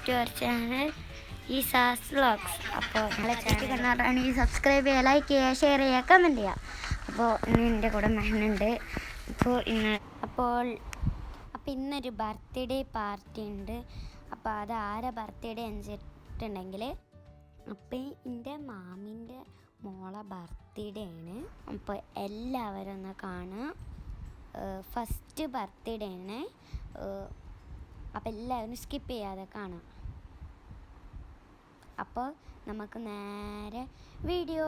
To our channel ഈസാസ് vlogs. അപ്പോൾ നമ്മളെ ചാനൽ കണ്ടാണെങ്കിൽ സബ്സ്ക്രൈബ് ചെയ്യുക, ലൈക്ക് ചെയ്യുക, ഷെയർ ചെയ്യുക, കമൻറ്റ് ചെയ്യുക. അപ്പോൾ ഇന്ന് എൻ്റെ കൂടെ മെഹനുണ്ട്. അപ്പോൾ ഇന്നൊരു ബർത്ത്ഡേ പാർട്ടി ഉണ്ട്. അപ്പോൾ അത് ആരെ ബർത്ത്ഡേ വെച്ചിട്ടുണ്ടെങ്കിൽ അപ്പോൾ എൻ്റെ മാമിൻ്റെ മോളെ ബർത്ത്ഡേ ആണ്. അപ്പോൾ എല്ലാവരും ഒന്ന് കാണുക. ഫസ്റ്റ് ബർത്ത്ഡേ ആണ്. അപ്പോൾ എല്ലാവരും സ്കിപ്പ് ചെയ്യാതെ കാണാം. അപ്പോൾ നമുക്ക് നേരെ വീഡിയോ.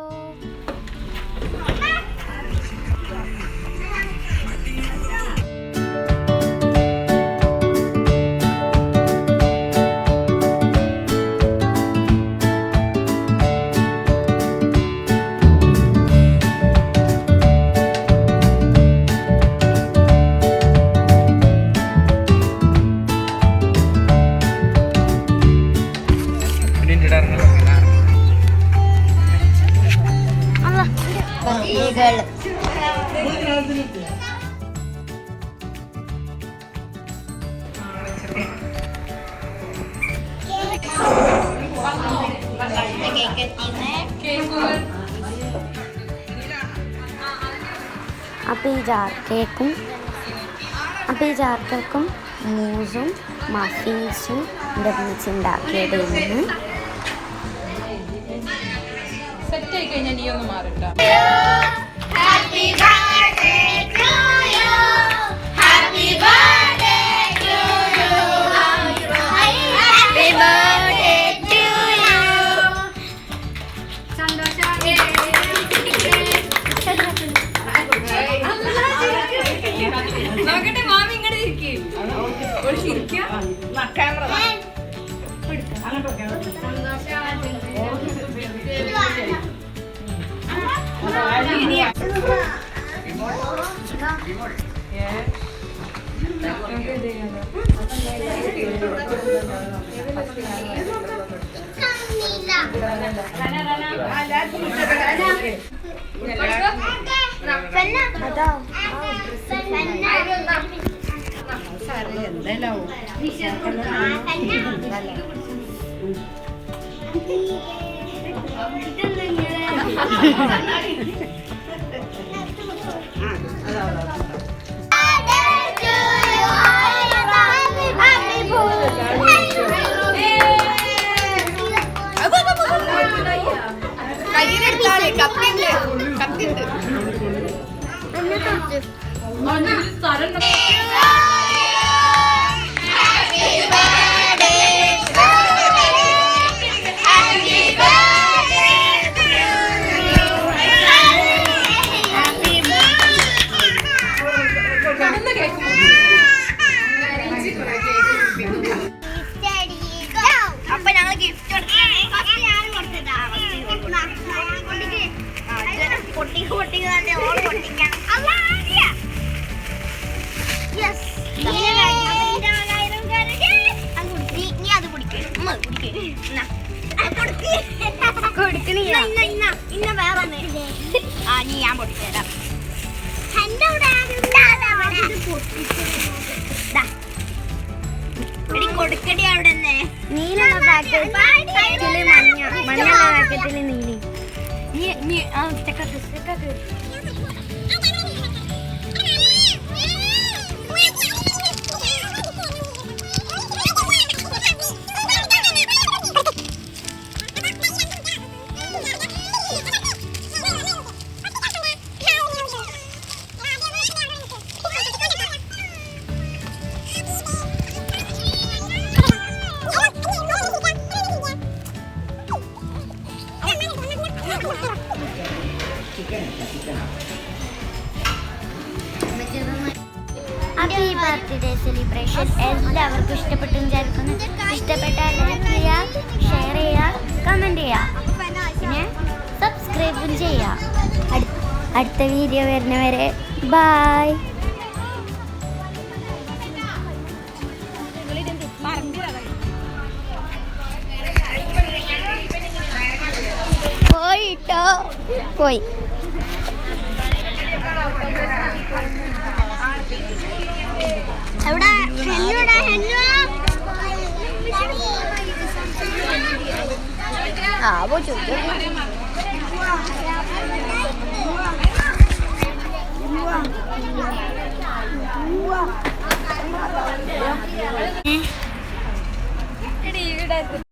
അപ്പോൾ ഈ ജാർ കേക്കും മൂസും മഫിൻസും ഉണ്ടാക്കിയതായിരുന്നു. സെറ്റ് ആയി കഴിഞ്ഞാൽ നീ ഒന്ന് മാറിട്ട. നോക്കട്ടെ മാമി ഇങ്ങോട്ട് കൊടുക്കടി അവിടെ നീലുള്ള പാക്കറ്റില് മഞ്ഞുള്ള പാക്കറ്റില് നീലി ഹാപ്പി ബർത്ത്ഡേ സെലിബ്രേഷൻ എല്ലാവർക്കും ഇഷ്ടപ്പെട്ടു വിചാരിക്കുന്നു. ഇഷ്ടപ്പെട്ടാൽ ലൈക്ക് ചെയ്യുക, ഷെയർ ചെയ്യുക, കമൻറ്റ് ചെയ്യുക, പിന്നെ സബ്സ്ക്രൈബും ചെയ്യുക. അടുത്ത വീഡിയോ വരുന്നവരെ ബൈ. പോയിട്ടോ പോയി. എവിടെ അപ്പോൾ ചോദിച്ചു